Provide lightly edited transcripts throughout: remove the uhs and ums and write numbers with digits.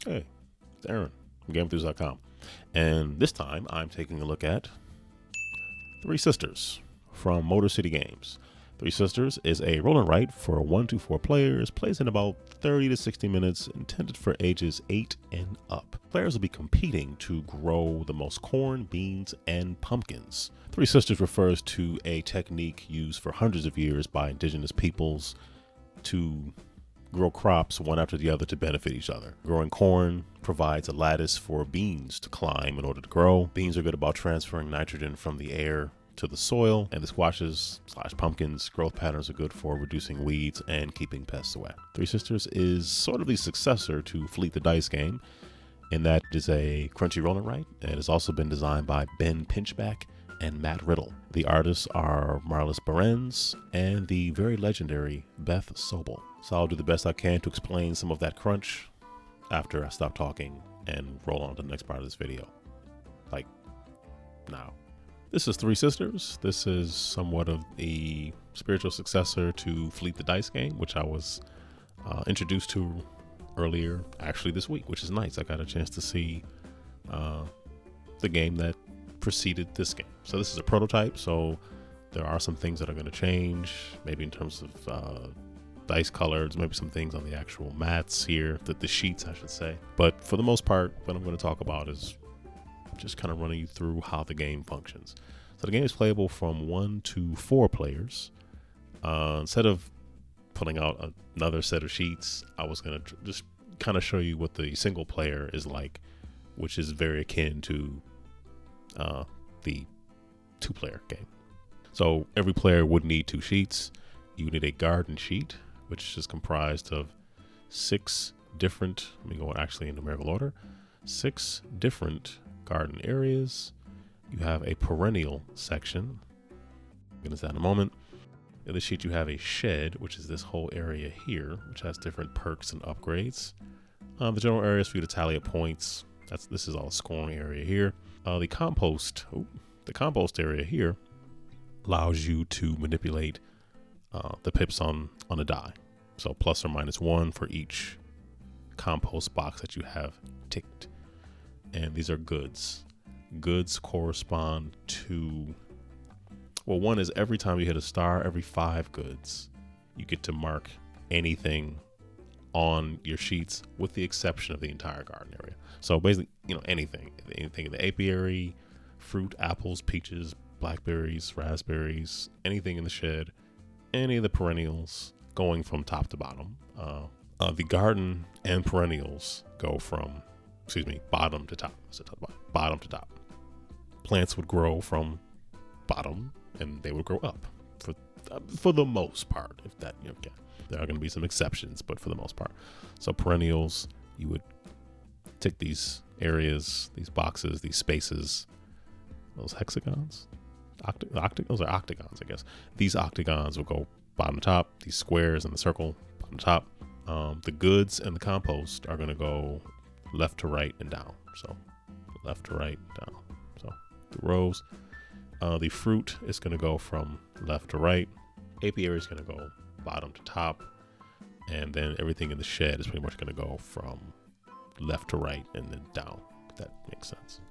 Hey, it's Aaron from GameEnthus.com. And this time I'm taking a look at Three Sisters from Motor City Games. Three Sisters is a roll and write for 1 to 4 players, plays in about 30 to 60 minutes, intended for ages 8 and up. Players will be competing to grow the most corn, beans, and pumpkins. Three Sisters refers to a technique used for hundreds of years by indigenous peoples to grow crops one after the other to benefit each other. Growing corn provides a lattice for beans to climb in order to grow. Beans are good about transferring nitrogen from the air to the soil, and the squashes / pumpkins growth patterns are good for reducing weeds and keeping pests away. Three Sisters is sort of the successor to Fleet the Dice game, in that it is a crunchy roll and write. It has also been designed by Pinchback and Matt Riddle. The artists are Marlies Barends and the very legendary Beth Sobel. So I'll do the best I can to explain some of that crunch after I stop talking and roll on to the next part of this video. Like now. This is Three Sisters. This is somewhat of a spiritual successor to Fleet the Dice game, which I was introduced to earlier, actually this week, which is nice. I got a chance to see the game that preceded this game. So this is a prototype, so there are some things that are going to change, maybe in terms of dice colors, maybe some things on the actual mats here, the sheets I should say. But for the most part, what I'm going to talk about is just kind of running you through how the game functions. So the game is playable from 1 to 4 players. Instead of pulling out another set of sheets, I was going to just kind of show you what the single player is like, which is very akin to the 2-player game. So every player would need 2 sheets. You need a garden sheet, which is comprised of 6 different, let me go actually in numerical order, 6 different garden areas. You have a perennial section. I'm going to say that in a moment. The other sheet you have a shed, which is this whole area here, which has different perks and upgrades. The general areas for you to tally up points. This is all a scoring area here. The compost area here allows you to manipulate the pips on a die. So plus or minus 1 for each compost box that you have ticked. And these are goods. Goods correspond to, well, one is every time you hit a star, every 5 goods, you get to mark anything on your sheets with the exception of the entire garden area. So basically, anything in the apiary, fruit, apples, peaches, blackberries, raspberries, anything in the shed, any of the perennials going from top to bottom. The garden and perennials go from, bottom to top. Bottom to top. Plants would grow from bottom and they would grow up for the most part. If that, there are going to be some exceptions, but for the most part. So perennials, you would tick these areas, these boxes, these spaces, those hexagons, those are octagons, I guess. These octagons will go bottom to top. These squares in the circle, bottom to top. The goods and the compost are going to go left to right and down. So left to right, down. So the rows. The fruit is going to go from left to right. Apiary is going to go bottom to top. And then everything in the shed is pretty much going to go from left to right and then down, if that makes sense.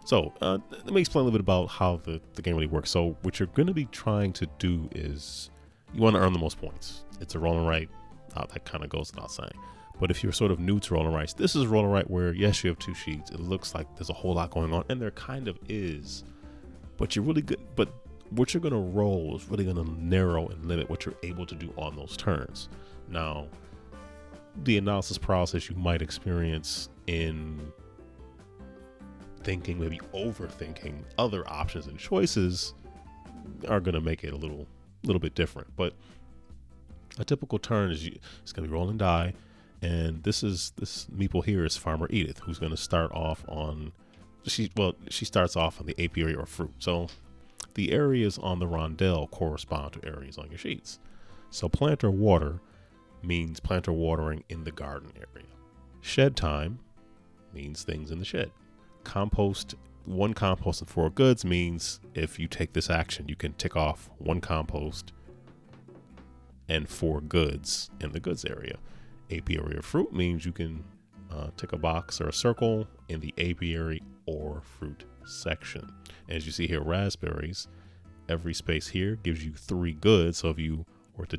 So let me explain a little bit about how the game really works. So what you're going to be trying to do is you want to earn the most points. It's a roll and write. That kind of goes without saying. But if you're sort of new to roll and writes, this is roll and write where, yes, you have 2 sheets. It looks like there's a whole lot going on, and there kind of is. But you're really good. But what you're going to roll is really going to narrow and limit what you're able to do on those turns. Now, the analysis process you might experience in thinking, maybe overthinking other options and choices are going to make it a little bit different. But a typical turn is it's going to be rolling die. And this meeple here is Farmer Edith, who's going to start off on, she starts off on the apiary or fruit. So the areas on the rondelle correspond to areas on your sheets. So plant or water means plant or watering in the garden area. Shed time means things in the shed. Compost, 1 compost and 4 goods means if you take this action, you can tick off 1 compost and 4 goods in the goods area. Apiary or fruit means you can tick a box or a circle in the apiary or fruit section. As you see here, raspberries, every space here gives you 3 goods. So if you were to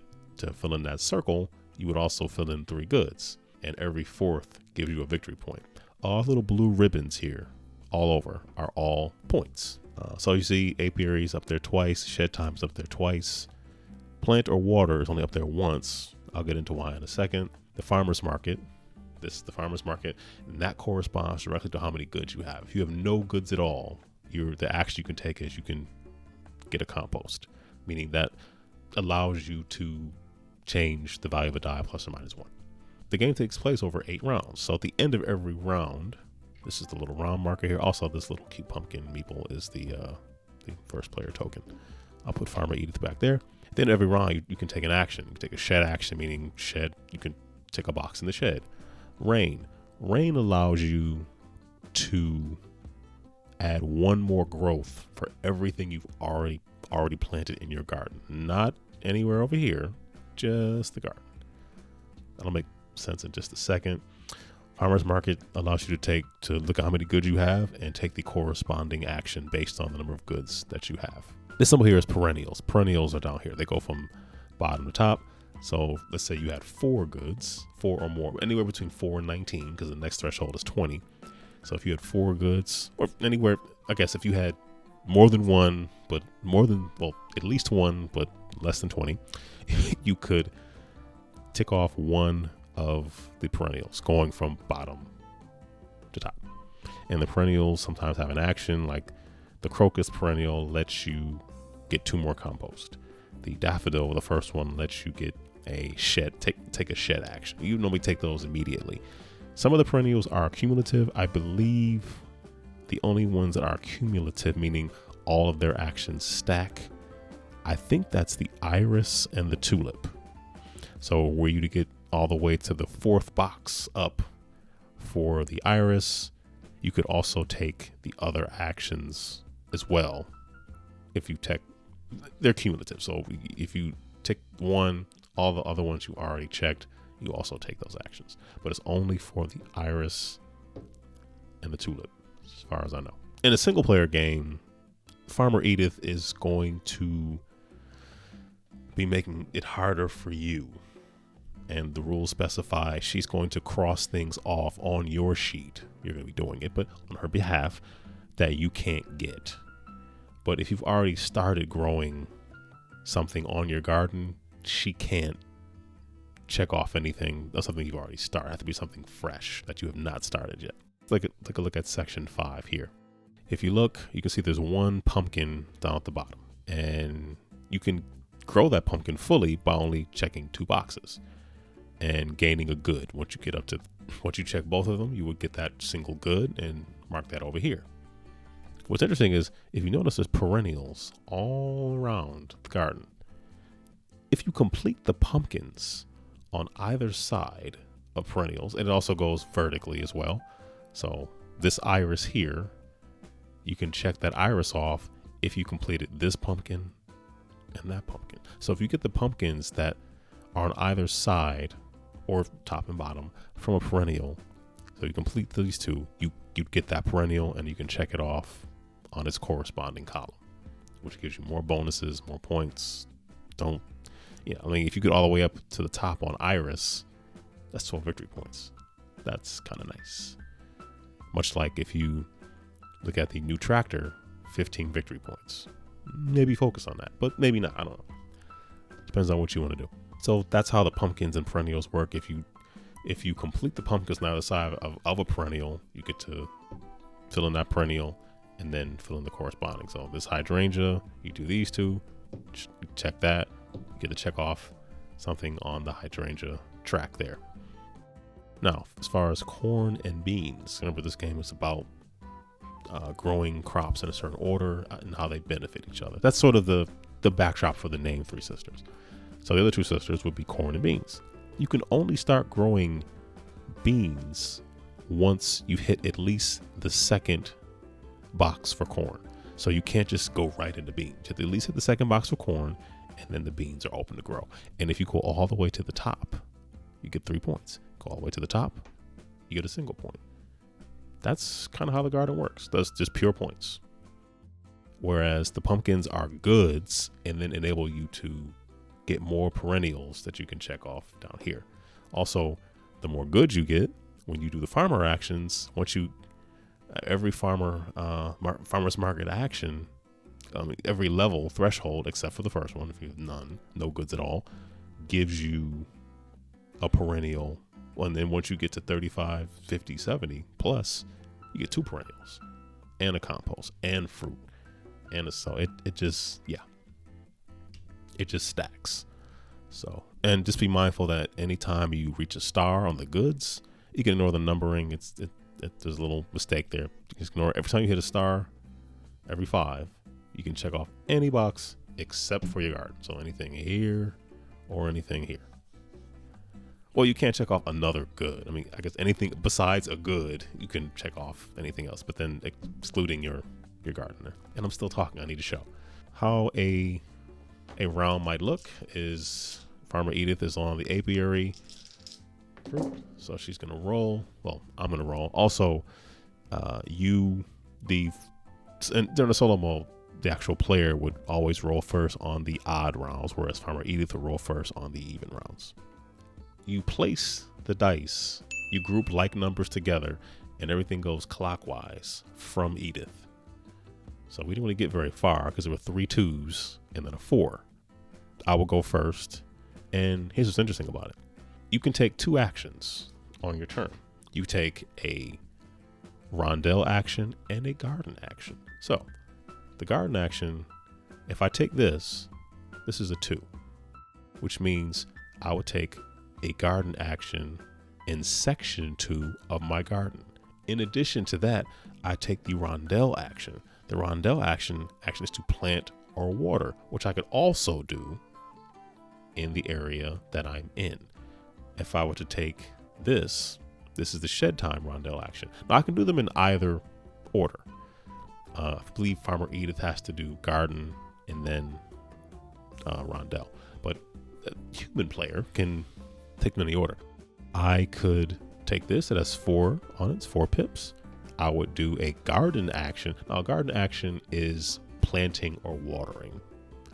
fill in that circle, you would also fill in 3 goods. And every 4th gives you a victory point. All little blue ribbons here all over are all points. So you see apiaries up there twice, shed time's up there twice. Plant or water is only up there once. I'll get into why in a second. The farmer's market, this is the farmer's market, and that corresponds directly to how many goods you have. If you have no goods at all, the action you can take is you can get a compost, meaning that allows you to change the value of a die plus or minus 1. The game takes place over 8 rounds. So at the end of every round, this is the little round marker here. Also, this little cute pumpkin meeple is the first player token. I'll put Farmer Edith back there. At the end of every round, you can take an action. You can take a shed action, meaning shed, you can tick a box in the shed. Rain allows you to add 1 more growth for everything you've already planted in your garden. Not anywhere over here, just the garden. That'll make sense in just a second. Farmer's market allows you to look at how many goods you have and take the corresponding action based on the number of goods that you have. This symbol here is perennials. Perennials are down here. They go from bottom to top. So let's say you had 4 goods, 4 or more, anywhere between 4 and 19, because the next threshold is 20. So if you had 4 goods, or anywhere, I guess if you had more than one, but at least 1, but less than 20, you could tick off 1 of the perennials going from bottom to top. And the perennials sometimes have an action, like the crocus perennial lets you get 2 more compost. The daffodil, the first one, lets you get a shed, take a shed action. You normally take those immediately. Some of the perennials are cumulative. I believe the only ones that are cumulative, meaning all of their actions stack, I think that's the iris and the tulip. So were you to get all the way to the 4th box up for the iris, you could also take the other actions as well. If you they're cumulative. So if you tick 1, all the other ones you already checked, you also take those actions. But it's only for the iris and the tulip, as far as I know. In a single player game, Farmer Edith is going to be making it harder for you. And the rules specify she's going to cross things off on your sheet. You're going to be doing it, but on her behalf, that you can't get. But if you've already started growing something on your garden, she can't check off anything. That's something you've already started. It has to be something fresh that you have not started yet. Take a look at section 5 here. If you look, you can see there's 1 pumpkin down at the bottom, and you can grow that pumpkin fully by only checking 2 boxes and gaining a good. Once you check both of them, you would get that single good and mark that over here. What's interesting is if you notice there's perennials all around the garden. If you complete the pumpkins on either side of perennials, and it also goes vertically as well. So this iris here, you can check that iris off if you completed this pumpkin and that pumpkin. So if you get the pumpkins that are on either side or top and bottom from a perennial, so you complete these 2, you get that perennial and you can check it off on its corresponding column, which gives you more bonuses, more points. If you get all the way up to the top on iris, that's 12 victory points. That's kind of nice. Much like if you look at the new tractor, 15 victory points. Maybe focus on that, but maybe not. I don't know. Depends on what you want to do. So that's how the pumpkins and perennials work. If you complete the pumpkins on either side of a perennial, you get to fill in that perennial and then fill in the corresponding. So this hydrangea, you do these 2, check that, you get to check off something on the hydrangea track there. Now, as far as corn and beans, remember this game is about growing crops in a certain order and how they benefit each other. That's sort of the backdrop for the name 3 Sisters. So the other 2 sisters would be corn and beans. You can only start growing beans once you hit at least the 2nd box for corn. So you can't just go right into beans. You have to at least hit the 2nd box for corn, and then the beans are open to grow. And if you go all the way to the top, you get 3 points. Go all the way to the top, you get a single point. That's kind of how the garden works. That's just pure points. Whereas the pumpkins are goods and then enable you to get more perennials that you can check off down here. Also, the more goods you get when you do the farmer actions, every farmer's market action, every level threshold except for the first one, if you have no goods at all, gives you a perennial. And then once you get to 35, 50, 70 plus, you get 2 perennials and a compost and fruit. And so it just stacks. So, and just be mindful that anytime you reach a star on the goods, you can ignore the numbering. There's a little mistake there. You just ignore every time you hit a star, every 5, you can check off any box except for your garden. So anything here or anything here. Well, you can't check off another good. I mean, I guess anything besides a good, you can check off anything else, but then excluding your garden there. And I'm still talking. I need to show how a round might look. Is Farmer Edith is on the apiary, so she's gonna roll. Well, I'm gonna roll. Also, during the solo mode, the actual player would always roll first on the odd rounds, whereas Farmer Edith would roll first on the even rounds. You place the dice, you group like numbers together, and everything goes clockwise from Edith. So we didn't really get very far because there were 3 2s and then a 4. I will go first, and here's what's interesting about it. You can take 2 actions on your turn. You take a rondel action and a garden action. So the garden action, if I take this is a 2, which means I would take a garden action in section 2 of my garden. In addition to that, I take the rondel action. The rondel action is to plant or water, which I could also do in the area that I'm in. If I were to take this is the shed time rondel action. Now I can do them in either order. I believe Farmer Edith has to do garden and then rondel, but a human player can take them in the order. I could take this. It has 4 on it. It's 4 pips. I would do a garden action. Now, a garden action is planting or watering.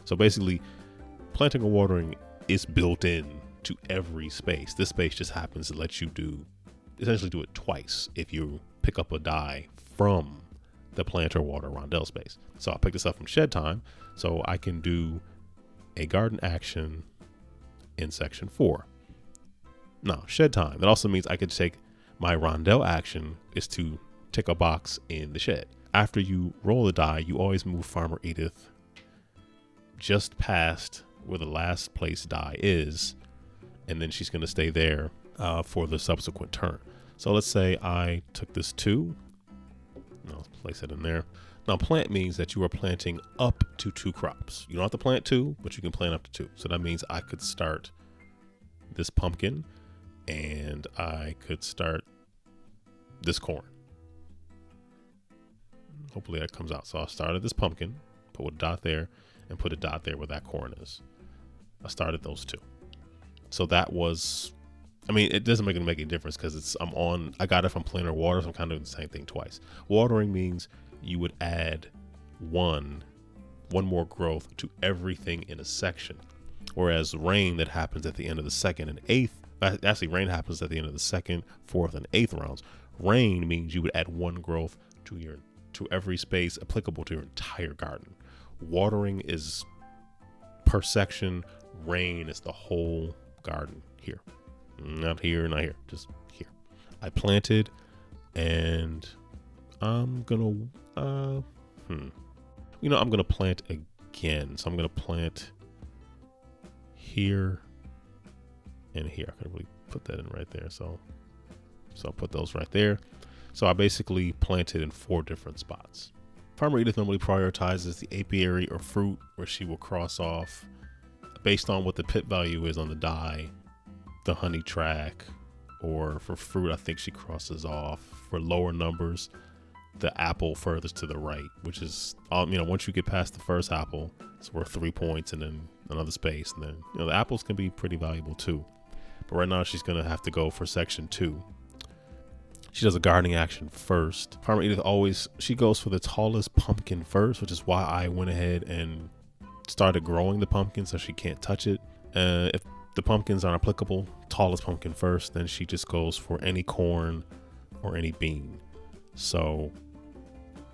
So basically, planting or watering is built in to every space. This space just happens to let you essentially do it twice if you pick up a die from the plant or water rondel space. So I'll pick this up from shed time. So I can do a garden action in section 4. Now, shed time. That also means I could take my rondel action is to tick a box in the shed. After you roll the die, you always move Farmer Edith just past where the last place die is, and then she's going to stay there for the subsequent turn. So let's say I took this 2. Now let's place it in there. Now, plant means that you are planting up to 2 crops. You don't have to plant 2, but you can plant up to 2. So that means I could start this pumpkin and I could start this corn. Hopefully that comes out. So I started this pumpkin, put a dot there, and put a dot there where that corn is. I started those 2. So that was, I mean, it doesn't make any difference because I got it from plant or water, so I'm kind of doing the same thing twice. Watering means you would add one more growth to everything in a section. Whereas rain that happens at the end of the 2nd and 8th, actually rain happens at the end of the 2nd, 4th, and 8th rounds. Rain means you would add 1 growth to every space applicable to your entire garden. Watering is per section. Rain is the whole garden here. Not here, not here, just here. I planted, and I'm gonna I'm gonna plant again. So I'm gonna plant here and here. I could really put that in right there. So I'll put those right there. So I basically planted in 4 different spots. Farmer Edith normally prioritizes the apiary or fruit, where she will cross off based on what the pip value is on the die, the honey track, or for fruit, I think she crosses off, for lower numbers, the apple furthest to the right, which is, once you get past the first apple, it's worth 3 points, and then another space. And then, the apples can be pretty valuable too. But right now she's going to have to go for section 2. She does a gardening action first. Farmer Edith she goes for the tallest pumpkin first, which is why I went ahead and started growing the pumpkin so she can't touch it. If the pumpkins aren't applicable, tallest pumpkin first, then she just goes for any corn or any bean. So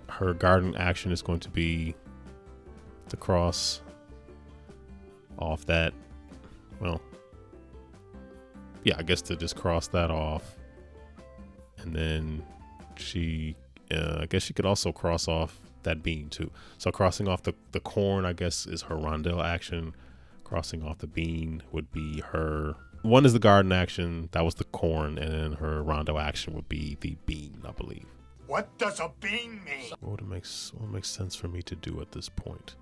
her garden action is going to be to cross off that, well, yeah, I guess to just cross that off. And then I guess she could also cross off that bean too. So crossing off the corn, I guess, is her rondelle action. Crossing off the bean would be her, one is the garden action, that was the corn, and then her rondelle action would be the bean, I believe. What does a bean mean? What makes sense for me to do at this point?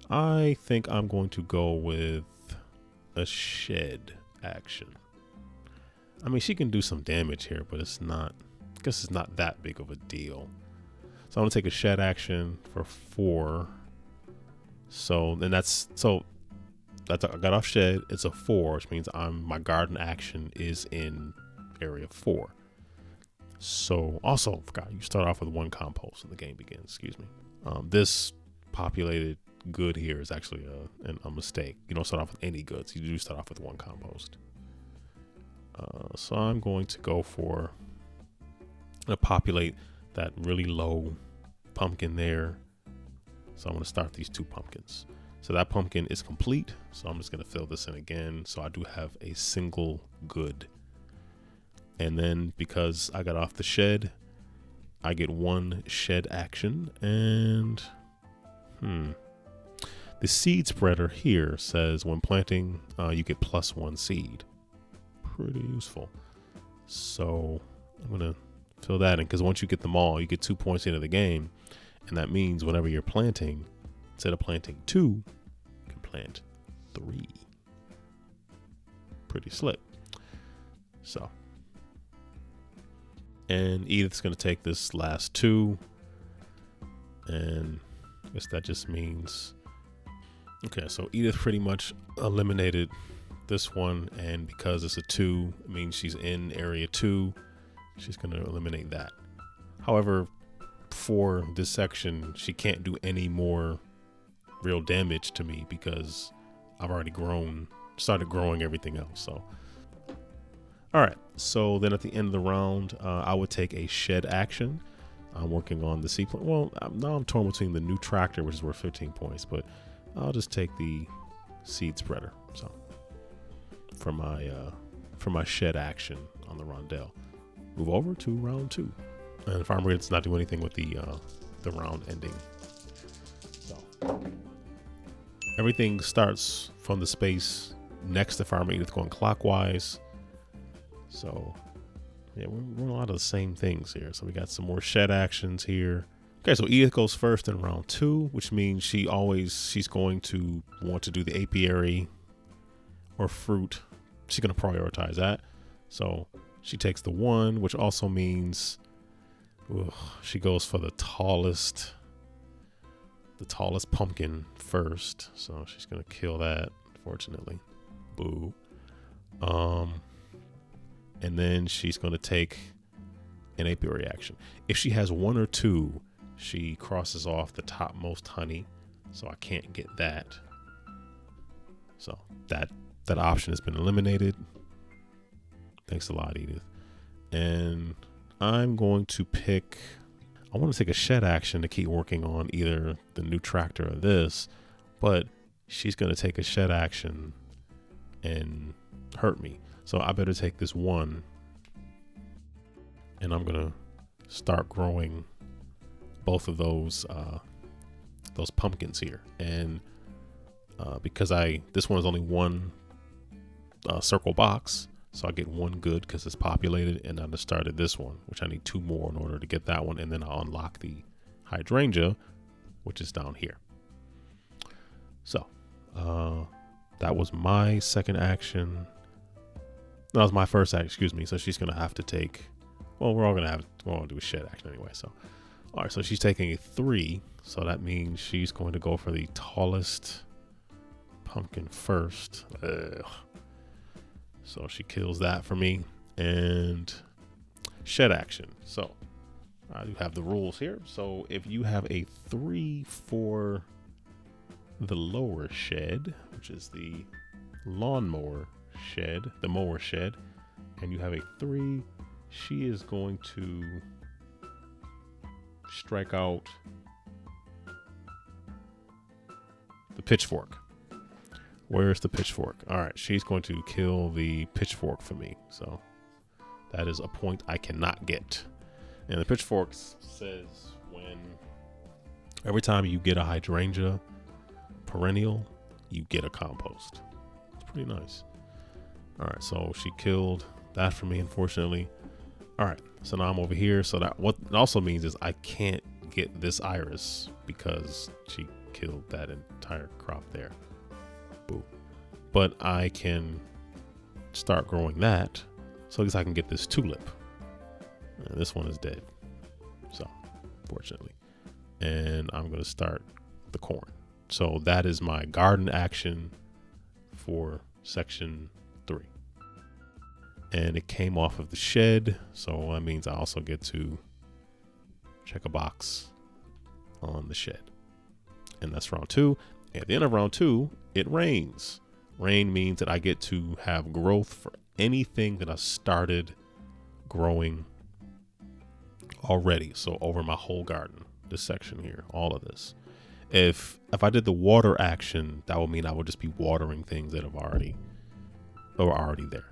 I think I'm going to go with a shed action. I mean, she can do some damage here, but I guess it's not that big of a deal. So I'm gonna take a shed action for 4. I got off shed. It's a 4, which means my garden action is in area 4. So also forgot you start off with 1 compost and the game begins. Excuse me. This populated good here is actually a mistake. You don't start off with any goods. You do start off with 1 compost. So I'm going to go for populate that really low pumpkin there. So I'm going to start these 2 pumpkins. So that pumpkin is complete. So I'm just going to fill this in again. So I do have a single good. And then because I got off the shed, I get 1 shed action. And the seed spreader here says when planting, you get +1 seed. Pretty useful. So I'm going to fill that in because once you get them all, you get 2 points into the game. And that means whenever you're planting, instead of planting 2, you can plant 3. Pretty slick. So, and Edith's going to take this last 2. And I guess that just means, okay, so Edith pretty much eliminated this one. And because it's a 2, it means she's in area 2. She's going to eliminate that. However, for this section, she can't do any more real damage to me because I've already started growing everything else. So, all right. So then at the end of the round, I would take a shed action. I'm working on the seed. Well, now I'm torn between the new tractor, which is worth 15 points, but I'll just take the seed spreader. So for my shed action on the rondelle, move over to round 2. And Farmer Edith's not doing anything with the round ending. So everything starts from the space next to Farmer Edith going clockwise. So yeah, we're doing a lot of the same things here. So we got some more shed actions here. Okay, so Edith goes first in round 2, which means she's going to want to do the apiary or fruit. She's going to prioritize that. So she takes the 1, which also means she goes for the tallest pumpkin first. So she's gonna kill that, fortunately. Boo. And then she's gonna take an apiary action. If she has 1 or 2, she crosses off the topmost honey. So I can't get that. So that option has been eliminated. Thanks a lot, Edith. And I'm going to I want to take a shed action to keep working on either the new tractor or this, but she's going to take a shed action and hurt me. So I better take this 1 and I'm going to start growing both of those pumpkins here. And because this one is only 1 circle box, so I get 1 good because it's populated, and I just started this one, which I need 2 more in order to get that one, and then I'll unlock the hydrangea, which is down here. So that was my second action. That was my first action, excuse me. So she's gonna have to take, well, we're all gonna do a shed action anyway. So all right, so she's taking a 3, so that means she's going to go for the tallest pumpkin first. So she kills that for me, and Shed action. So I do have the rules here. So if you have a 3 for the lower shed, which is the lawnmower shed, the mower shed, and you have a 3, she is going to strike out the pitchfork. Where's the pitchfork? All right, she's going to kill the pitchfork for me. So that is a point I cannot get. And the pitchfork says when every time you get a hydrangea perennial, you get a compost. It's pretty nice. All right, so she killed that for me, unfortunately. All right, so now I'm over here. So that what it also means is I can't get this iris because she killed that entire crop there. Boo. But I can start growing that, so at least I can get this tulip. And this one is dead, so fortunately. And I'm going to start the corn. So that is my garden action for section 3. And it came off of the shed, so that means I also get to check a box on the shed. And that's round 2. At the end of round 2, it rains. Rain means that I get to have growth for anything that I started growing already. So over my whole garden, this section here, all of this. If I did the water action, that would mean I would just be watering things that are already there.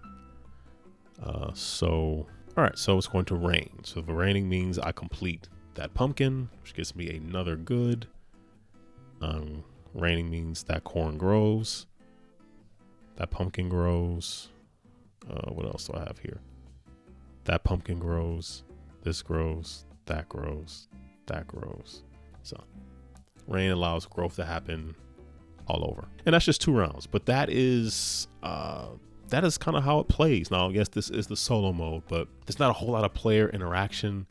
So all right, so it's going to rain. So the raining means I complete that pumpkin, which gives me another good. Raining means that corn grows, that pumpkin grows. What else do I have here? That pumpkin grows, this grows, that grows, that grows. So rain allows growth to happen all over. And that's just 2 rounds, but that is kind of how it plays. Now, yes, this is the solo mode, but there's not a whole lot of player interaction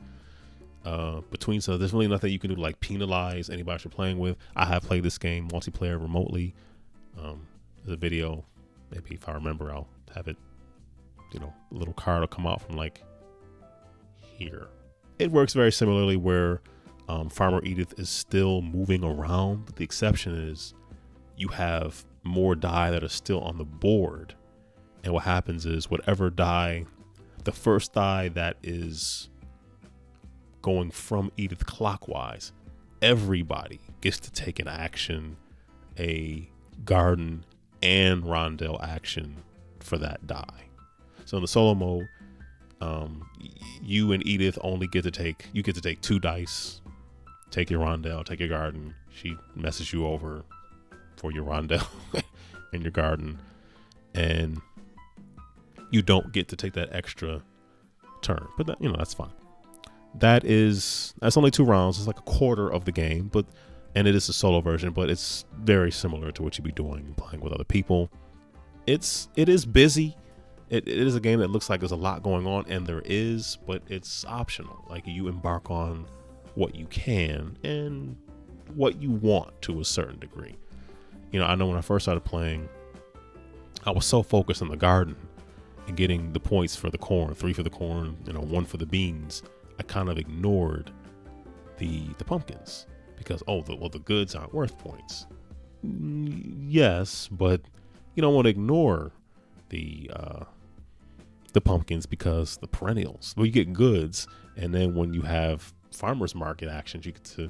between, so there's really nothing you can do to like penalize anybody you're playing with. I have played this game multiplayer remotely. There's a video, maybe if I remember, I'll have it, a little card will come out from like here. It works very similarly where Farmer Edith is still moving around, but the exception is you have more die that are still on the board. And what happens is whatever die, the first die that is going from Edith clockwise, everybody gets to take an action, a garden and rondel action for that die. So in the solo mode, you and Edith only get to take 2 dice, take your rondel, take your garden. She messes you over for your rondel and your garden, and you don't get to take that extra turn, but that, that's fine. That's only 2 rounds. It's like a quarter of the game, and it is a solo version, but it's very similar to what you'd be doing playing with other people. It is busy. It is a game that looks like there's a lot going on, and there is, but it's optional. Like, you embark on what you can and what you want to a certain degree. I know when I first started playing, I was so focused on the garden and getting the points for the corn, 3 for the corn, 1 for the beans. I kind of ignored the pumpkins because the goods aren't worth points. Yes, but you don't want to ignore the pumpkins because the perennials. Well, you get goods, and then when you have farmers market actions, you get to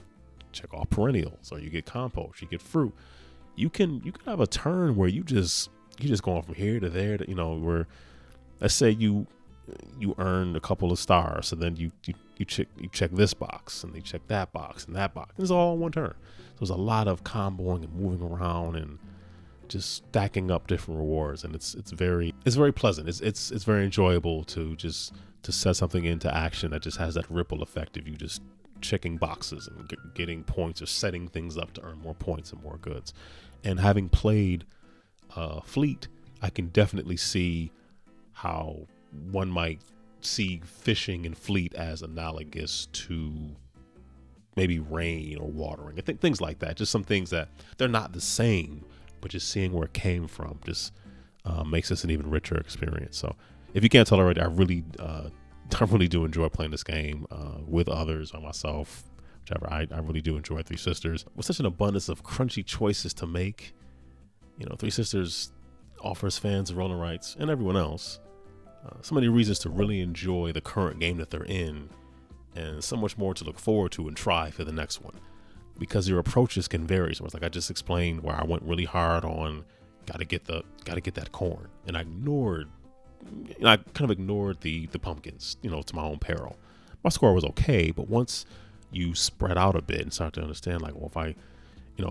check off perennials, or you get compost, you get fruit. You can have a turn where you just going from here to there to, where, let's say you earned a couple of stars, so then you check this box, and they check that box and that box. It's all in one turn. So there's a lot of comboing and moving around and just stacking up different rewards, and it's very pleasant. It's very enjoyable to set something into action that just has that ripple effect of you just checking boxes and getting points or setting things up to earn more points and more goods. And having played Fleet, I can definitely see how one might see fishing in Fleet as analogous to maybe rain or watering. I think things like that, just some things that they're not the same, but just seeing where it came from just makes this an even richer experience. So if you can't tell already, I really I really do enjoy playing this game with others or myself, whichever. I really do enjoy Three Sisters. With such an abundance of crunchy choices to make, Three Sisters offers fans of roll and rights and everyone else so many reasons to really enjoy the current game that they're in, and so much more to look forward to and try for the next one, because your approaches can vary so much. Like I just explained, where I went really hard on gotta get that corn, and I kind of ignored the pumpkins, to my own peril. My score was okay, but once you spread out a bit and start to understand, like, well,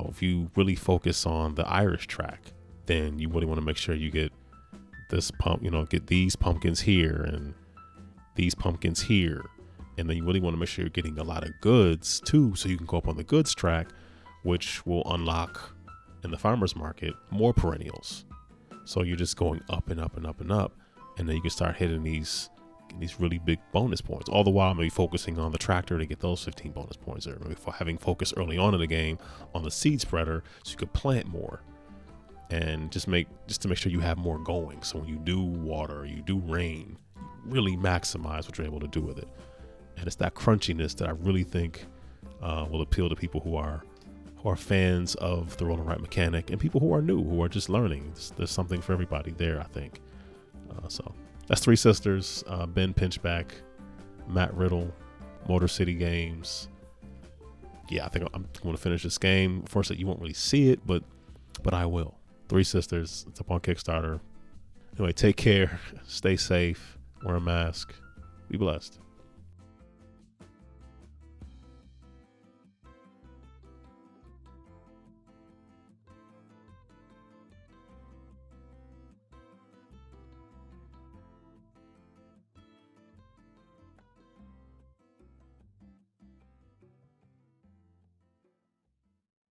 if you really focus on the Irish track, then you really want to make sure you get this get these pumpkins here and these pumpkins here. And then you really want to make sure you're getting a lot of goods too, so you can go up on the goods track, which will unlock in the farmer's market more perennials. So you're just going up and up and up and up. And then you can start hitting these really big bonus points. All the while maybe focusing on the tractor to get those 15 bonus points, or maybe for having focus early on in the game on the seed spreader so you could plant more. And just to make sure you have more going. So when you do water, you do rain, you really maximize what you're able to do with it. And it's that crunchiness that I really think will appeal to people who are fans of the roll and write mechanic, and people who are new, who are just learning. There's something for everybody there, I think. So that's Three Sisters, Ben Pinchback, Matt Riddle, Motor City Games. Yeah, I think I'm going to finish this game. First, you won't really see it, but I will. Three Sisters. It's up on Kickstarter. Anyway, take care. Stay safe. Wear a mask. Be blessed.